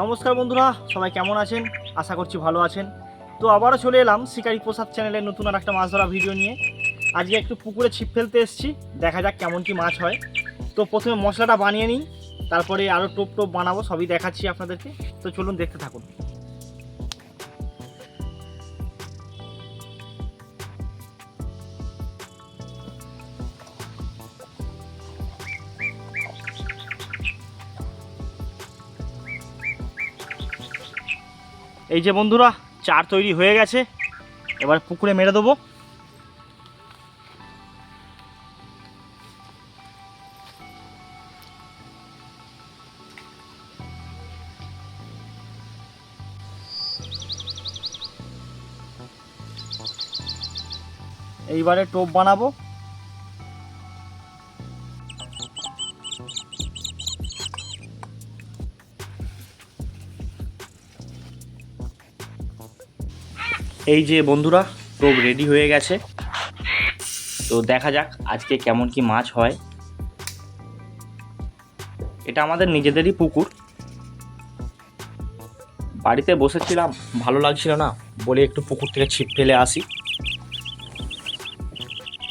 নমস্কার বন্ধুরা, সবাই কেমন আছেন? আশা করছি ভালো আছেন। তো আবারও চলে এলাম শিকারি প্রসাদ চ্যানেলের নতুন আর একটা মাছ ধরা ভিডিও নিয়ে। আজকে একটু পুকুরে ছিপ ফেলতে এসেছি, দেখা যাক কেমন কি মাছ হয়। তো প্রথমে মশলাটা বানিয়ে নিই, তারপরে আরও টোপ টোপ বানাবো, সবই দেখাচ্ছি আপনাদেরকে। তো চলুন দেখতে থাকুন। এই যে বন্ধুরা, চার তৈরি হয়ে গেছে, এবার পুকুরে মেরে দেবো। এইবারে টোপ বানাবো। এই যে বন্ধুরা, টোপ রেডি হয়ে গেছে। তো দেখা যাক আজকে কেমন কি মাছ হয়। এটা আমাদের নিজেদেরই পুকুর। বাড়িতে বসেছিলাম, ভালো লাগছিল না বলে একটু পুকুর থেকে ছিপ ফেলে আসি।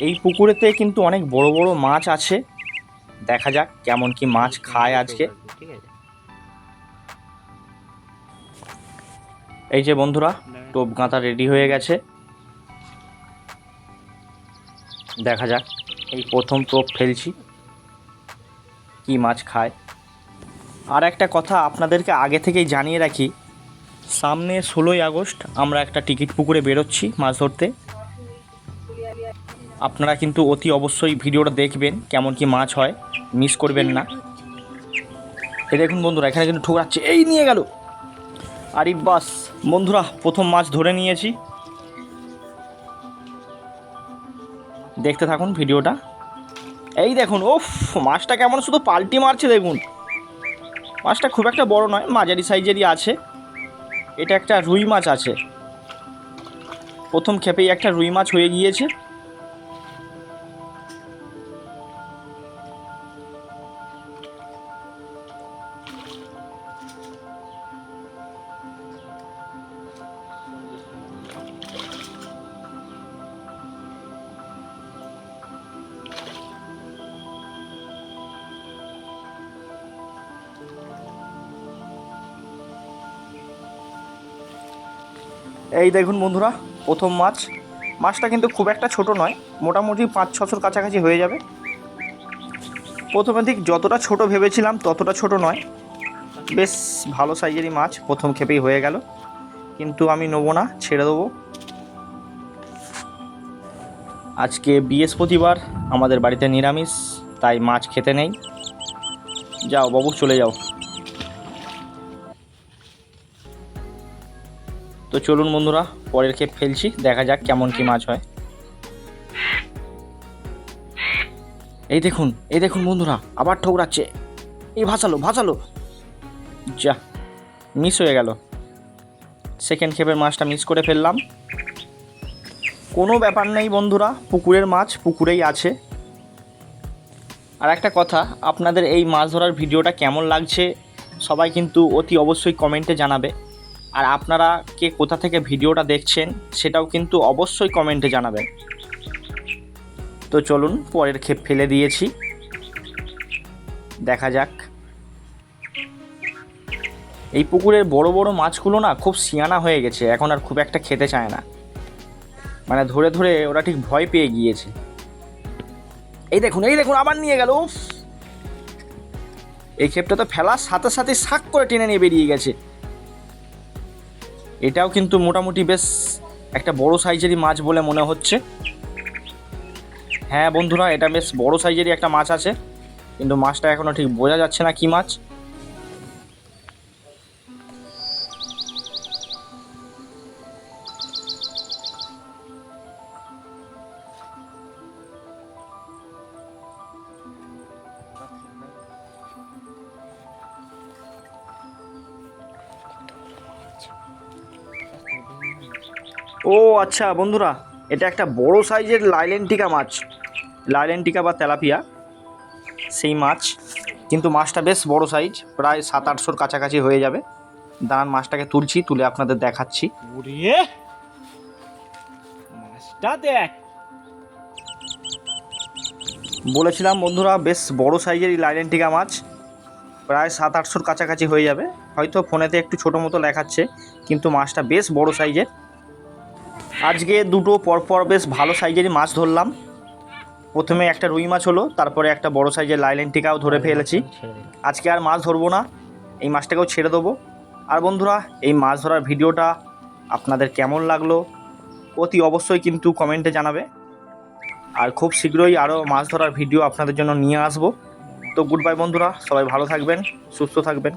এই পুকুরেতে কিন্তু অনেক বড় বড় মাছ আছে, দেখা যাক কেমন কি মাছ খায় আজকে। এই যে বন্ধুরা, টোপ গাঁথা রেডি হয়ে গেছে, দেখা যাক। এই প্রথম টোপ ফেলছি, কি মাছ খায়। আর একটা কথা আপনাদেরকে আগে থেকেই জানিয়ে রাখি, সামনে 16ই আগস্ট আমরা একটা টিকিট পুকুরে বেরোচ্ছি মাছ ধরতে। আপনারা কিন্তু অতি অবশ্যই ভিডিওটা দেখবেন, কেমন কি মাছ হয়, মিস করবেন না। এই দেখুন বন্ধুরা, এখানে কিন্তু ঠোকরাচ্ছে, এই নিয়ে গেল। আরে বাস বন্ধুরা, প্রথম মাছ ধরে নিয়েছি। দেখতে থাকুন ভিডিওটা। এই দেখুন, ওফ, মাছটা কেমন শুধু পাল্টি মারছে দেখুন। মাছটা খুব একটা বড় নয়, মাঝারি সাইজেরই আছে। এটা একটা রুই মাছ আছে। প্রথম ক্ষেপেই একটা রুই মাছ হয়ে গিয়েছে। এই দেখুন বন্ধুরা, প্রথম মাছ। মাছটা কিন্তু খুব একটা ছোট নয়, মোটামুটি 5-6শোর কাছাকাছি হয়ে যাবে। প্রথমে ঠিক যতটা ছোট ভেবেছিলাম ততটা ছোট নয়, বেশ ভালো সাইজেরই মাছ। প্রথম ক্ষেপেই হয়ে গেল, কিন্তু আমি নেবো না, ছেড়ে দেবো। আজকে বৃহস্পতিবার, আমাদের বাড়িতে নিরামিষ, তাই মাছ খেতে নেই। যাও বাবু, চলে যাও। তো চলুন বন্ধুরা, পরের ক্ষেপ ফেলছি, দেখা যাক কেমন কি মাছ হয়। এই দেখুন, এই দেখুন বন্ধুরা, আবার ঠোকরাচ্ছে। এই ভাসালো ভাসালো, যা, মিস হয়ে গেল। সেকেন্ড ক্ষেপের মাছটা মিস করে ফেললাম। কোনো ব্যাপার নেই বন্ধুরা, পুকুরের মাছ পুকুরেই আছে। আর একটা কথা, আপনাদের এই মাছ ধরার ভিডিওটা কেমন লাগছে সবাই কিন্তু অতি অবশ্যই কমেন্টে জানাবে। আর আপনারা কে কোথা থেকে ভিডিওটা দেখছেন সেটাও কিন্তু অবশ্যই কমেন্টে জানাবেন। তো চলুন, পরের ক্ষেপ ফেলে দিয়েছি, দেখা যাক। এই পুকুরের বড় বড় মাছগুলো না খুব সিয়ানা হয়ে গেছে, এখন আর খুব একটা খেতে চায় না, মানে ধরে ধরে ওরা ঠিক ভয় পেয়ে গিয়েছে। এই দেখুন, এই দেখুন, আবার নিয়ে গেল। এই ক্ষেপটা তো ফেলার সাথে সাথে শাক করে টেনে নিয়ে বেরিয়ে গেছে। এটাও কিন্তু মোটামুটি বেশ একটা বড় সাইজেরই মাছ বলে মনে হচ্ছে। হ্যাঁ বন্ধুরা, এটা বেশ বড় সাইজেরই একটা মাছ আছে, কিন্তু মাছটা এখনও ঠিক বোঝা যাচ্ছে না কি মাছ। ও আচ্ছা বন্ধুরা, এটা একটা বড় সাইজের লাইলেন্টিকা মাছ, লাইলেন্টিকা বা তেলাপিয়া সেই মাছ। কিন্তু মাছটা বেশ বড় সাইজ, প্রায় 7-8শোর কাছাকাছি হয়ে যাবে। দাঁড়ান মাছটাকে তুলছি, তুলে আপনাদের দেখাচ্ছি। উড়িয়ে মাছটা দেখ। বলেছিলাম বন্ধুরা বেশ বড় সাইজের এই লাইলেন্টিকা মাছ, প্রায় 700-800 কাছাকাছি হয়ে যাবে। হয়তো ফোনেতে একটু ছোটো মতো দেখাচ্ছে, কিন্তু মাছটা বেশ বড় সাইজের। আজকে দুটো পরপর বেশ ভালো সাইজেরই মাছ ধরলাম। প্রথমে একটা রুই মাছ হলো, তারপরে একটা বড় সাইজের লাইলেন্টিকাও ধরে ফেলেছি। আজকে আর মাছ ধরবো না, এই মাছটাকেও ছেড়ে দেবো। আর বন্ধুরা এই মাছ ধরার ভিডিওটা আপনাদের কেমন লাগলো অতি অবশ্যই কিন্তু কমেন্টে জানাবে। আর খুব শীঘ্রই আরও মাছ ধরার ভিডিও আপনাদের জন্য নিয়ে আসবো। তো গুড বাই বন্ধুরা, সবাই ভালো থাকবেন, সুস্থ থাকবেন।